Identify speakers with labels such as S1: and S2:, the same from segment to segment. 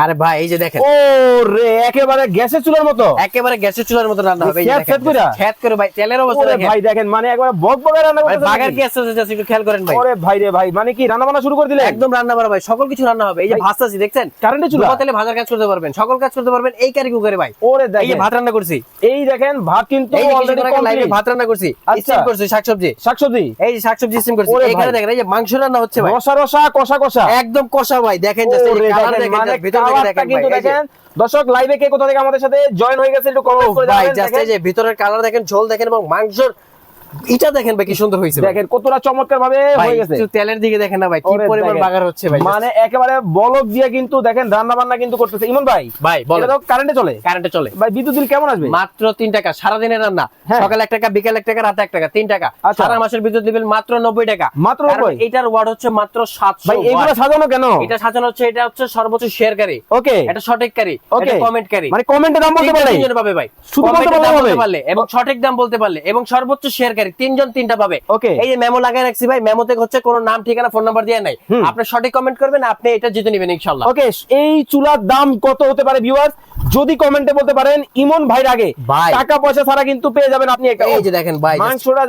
S1: আরে ভাই এই যে দেখেন,
S2: ওরে একেবারে গ্যাসের চুলার মতো,
S1: একেবারে গ্যাসের চুলার মতো রান্না হবে। এই যে
S2: খেত
S1: দেখেন,
S2: কইরা?
S1: খেত করে ভাই, তেলের অবস্থা
S2: ওরে
S1: দেখেন
S2: ভাই দেখেন, মানে একবারে বকবকে রান্না
S1: ভাই,
S2: করতেছেন
S1: বাগার
S2: নাকি?
S1: কি আছে একটু খেয়াল করেন ভাই।
S2: ওরে ভাই রে ভাই, মানে কি রান্না বান্না শুরু করে দিলেন?
S1: একদম রান্না করা ভাই, সকল কিছু রান্না হবে। এই যে
S2: ভাই,
S1: ভাজতাছি দেখছেন,
S2: কারেন্টের চুলা?
S1: ডুবো তেলে ভাজার কাজ করতে পারবেন, সকল কাজ করতে পারবেন এই কারি কুকারে ভাই।
S2: ওরে
S1: এই যে
S2: দেখেন,
S1: ভাত রান্না করছি,
S2: এই দেখেন ভাত কিন্তু
S1: এই যে
S2: অলরেডি
S1: কিছুক্ষণ আগে লাইভে
S2: কমপ্লিট।
S1: ভাত রান্না করছি,
S2: আচ্ছা।
S1: স্টিম করছি শাকসবজি,
S2: শাকসবজি
S1: এই যে শাকসবজি স্টিম করছি।
S2: ওরে
S1: এখানে
S2: ভাই।
S1: দেখেন এই যে মাংস রান্না হচ্ছে ভাই,
S2: রসা রসা কষা কষা,
S1: একদম কষা ভাই। দেখেন just এই
S2: ওরে
S1: যে কালার
S2: দেখেন,
S1: দেখেন,
S2: মানে
S1: just ভিতর থেকে
S2: কালারটা
S1: দেখেন
S2: কিন্তু
S1: ভাই। এই যে
S2: দেখেন দর্শক লাইভে কে কোথা থেকে আমাদের সাথে জয়েন হয়ে গেছে একটু কমেন্ট করে
S1: ভাই
S2: জানাবেন।
S1: জাস্ট এই
S2: দেখেন
S1: যে ভিতরের কালার দেখেন, ঝোল দেখেন এবং মাংসের এটা দেখেন ভাই কি সুন্দর হয়েছে ভাই।
S2: দেখেন কতটা চমৎকার ভাবে
S1: ভাই
S2: হয়ে গেছে।
S1: একটু তেলের দিকে দেখেন না ভাই, কি
S2: ওরে
S1: পরিমাণ
S2: দেখেন,
S1: বাগার হচ্ছে ভাই।
S2: মানে একেবারে বলক দিয়ে কিন্তু দেখেন রান্না বান্না কিন্তু করতেছে। ইমন ভাই
S1: ভাই বলেন,
S2: এটা তো কারেন্টে চলে,
S1: কারেন্টে চলে
S2: ভাই বিদ্যুৎ বিল কেমন আসবে?
S1: মাত্র 3 টাকা সারাদিনের রান্না,
S2: হ্যাঁ।
S1: সকালে 1 টাকা, বিকেল 1 টাকা, রাতে 1 টাকা, 3 টাকা।
S2: আচ্ছা।
S1: সারা মাসের বিদ্যুৎ বিল মাত্র 90 টাকা।
S2: মাত্র
S1: কারণ
S2: 90?
S1: এটার ওয়াট হচ্ছে মাত্র 700
S2: ভাই এগুলো
S1: ওয়াট।
S2: সাজানো কেন?
S1: এটা সাজানো হচ্ছে, এটা হচ্ছে সর্বোচ্চ শেয়ারকারী,
S2: ওকে
S1: এটা সঠিককারী,
S2: ওকে,
S1: এটা কমেন্টকারী,
S2: মানে কমেন্টে দাম বলতে
S1: তিনটা
S2: পারে,
S1: তিনজন পাবে ভাই।
S2: শুধু বলতে
S1: কমেন্টে
S2: পারলে
S1: দাম
S2: হবে?
S1: বলতে পারলে এবং সঠিক দাম বলতে পারলে এবং সর্বোচ্চ শেয়ারকারী, তিনজন তিনটা পাবে।
S2: ওকে।
S1: এই যে মেমো লাগায় রাখছি ভাই, মেমোতে হচ্ছে কোনো নাম ঠিকানা ফোন নাম্বার দেয়া নাই।
S2: হুম।
S1: আপনি সঠিক কমেন্ট করবেন, আপনি এটা জিতে নেবেন ইনশাআল্লাহ।
S2: ওকে, এই চুলার দাম কত হতে পারে ভিউয়ার্স যদি কমেন্টে বলতে পারেন ইমন ভাইর আগে
S1: ভাই।
S2: টাকা পয়সা ছাড়া কিন্তু পেয়ে যাবেন আপনি একটা।
S1: এই যে দেখেন ভাই,
S2: মাংসটা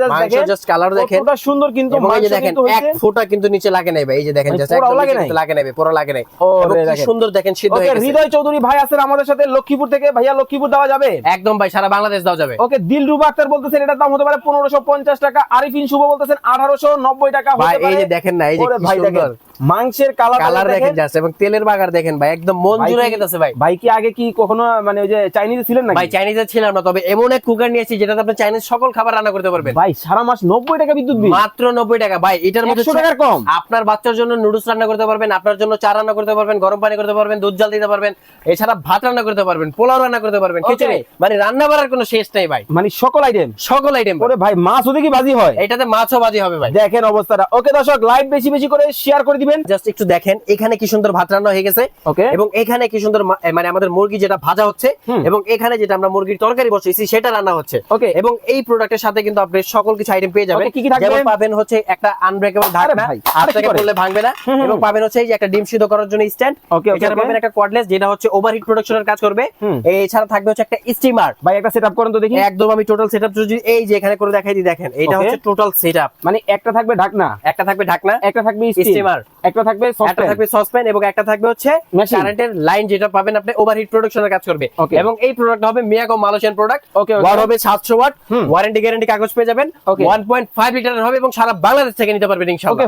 S1: জাস্ট কালার দেখেন,
S2: কতটা সুন্দর কিন্তু
S1: এবং এই যে
S2: মাংস
S1: দেখেন
S2: কিন্তু
S1: এক
S2: হয়েছে।
S1: ফোঁটা কিন্তু নিচে লাগে নাই ভাই। এই যে দেখেন
S2: মানে
S1: জাস্ট
S2: পুরো
S1: একদম
S2: লাগে
S1: নিচে
S2: নাই?
S1: কিন্তু লাগে নাই, পুরো লাগে নাই।
S2: ও
S1: এবং
S2: রে
S1: কি
S2: দেখেন।
S1: সুন্দর দেখেন সিদ্ধ
S2: ওকে,
S1: হয়ে গেছে।
S2: হৃদয় চৌধুরী ভাই আছেন আমাদের সাথে লক্ষ্মীপুর থেকে। ভাইয়া লক্ষ্মীপুর দেওয়া যাবে?
S1: একদম ভাই, সারা বাংলাদেশ দাও যাবে।
S2: ওকে, দিলরুবা আক্তার বলতেছেন এটার দাম হতে পারে 1550 টাকা। আরিফিন শুভ বলতেছেন 1890 টাকা
S1: ভাই
S2: হতে পারে।
S1: এই যে দেখেন না, এই যে
S2: ওরে
S1: কি
S2: ভাই দেখেন,
S1: সুন্দর
S2: মাংসের
S1: কালার
S2: কালার
S1: দেখেন জাস্ট, এবং তেলের বাগার দেখেন ভাই, একদম মন জুড়ে হয়ে গেছে ভাই।
S2: ভাই কি আগে কি কখনো মানে ওই যে চাইনিজে ছিলেন নাকি?
S1: ভাই চাইনিজে ছিলাম না, তবে এমন এক কুকার নিয়েছি যেটাতে আপনি চাইনিজ সকল খাবার রান্না করতে পারবেন।
S2: ভাই সারা মাস 90 টাকা বিদ্যুৎ বিল,
S1: মাত্র 90 টাকা ভাই। এটার মধ্যে
S2: 100 টাকার কম।
S1: আপনার বাচ্চার জন্য নুডলস রান্না করতে পারবেন, আপনার জন্য চা রান্না করতে পারবেন, গরম পানি করতে পারবেন, দুধ জাল দিতে পারবেন, এছাড়া ভাত রান্না করতে পারবেন, পোলাও রান্না করতে পারবেন,
S2: Okay.
S1: খিচুড়ি, মানে রান্না করার কোনো শেষ নাই ভাই,
S2: মানে সকল আইটেম।
S1: সকল আইটেম।
S2: ওরে ভাই মাছ ওদিকে কি বাজি হয়?
S1: এটাতে মাছও বাজি হবে ভাই।
S2: দেখেন অবস্থাটা। ওকে দর্শক, লাইভ বেশি বেশি করে শেয়ার করে দিবেন।
S1: জাস্ট একটু দেখেন এখানে কি সুন্দর ভাত রান্না হয়ে গেছে,
S2: Okay.
S1: এবং এখানে কি সুন্দর মানে আমাদের মুরগি যেটা ভাজা হচ্ছে,
S2: হুম।
S1: এবং এখানে যেটা আমরা মুরগির তরকারি বসিয়েছি সেটা রান্না হচ্ছে।
S2: Okay.
S1: এবং এই প্রোডাক্টের সাথে কিন্তু আপনি সকল কিছু আইটেম পেয়ে যাবেন।
S2: Okay, কি কি থাকবে?
S1: যেমন পাবেন হচ্ছে একটা আনব্রেকেবল ঢাকনা,
S2: ভাই,
S1: হাত
S2: আরে কি
S1: থেকে
S2: করে?
S1: পড়লে ভাঙবে না,
S2: হুম, হুম।
S1: এবং পাবেন হচ্ছে এই যে একটা ডিম সিদ্ধ করার জন্য স্ট্যান্ড।
S2: Okay, okay,
S1: এখানে
S2: okay.
S1: পাবেন একটা কর্ডলেস যেটা হচ্ছে ওভারহিট প্রোডাকশনের কাজ করবে।
S2: হুম।
S1: এছাড়া থাকবে হচ্ছে একটা স্টিমার।
S2: ভাই একটা সেটআপ করেন তো দেখি।
S1: একদম আমি টোটাল সেটআপ যদি এই যে এখানে করে দেখাই দিই, দেখেন এটা
S2: Okay.
S1: হচ্ছে টোটাল সেটআপ।
S2: মানে একটা থাকবে ঢাকনা,
S1: একটা থাকবে ঢাকনা,
S2: একটা থাকবে
S1: Steamer,
S2: স্টিমার, একটা থাকবে
S1: একটা
S2: সসপ্যান,
S1: থাকবে সসপ্যান, এবং একটা থাকবে হচ্ছে
S2: Machine.
S1: কারেন্টের লাইন যেটা পাবেন আপনি ওভারহিট প্রোডাকশনের কাজ করবে।
S2: Okay.
S1: এবং এই প্রোডাক্ট হবে Miyako Malaysian product.
S2: Okay, okay.
S1: Watt হবে 700 ওয়াট,
S2: হুম।
S1: ওয়ারেন্টি গ্যারান্টি কাগজ পেয়ে যাবেন।
S2: Okay.
S1: 1.5 লিটারের হবে এবং সারা বাংলাদেশ থেকে নিতে পারবেন ইনশাআল্লাহ।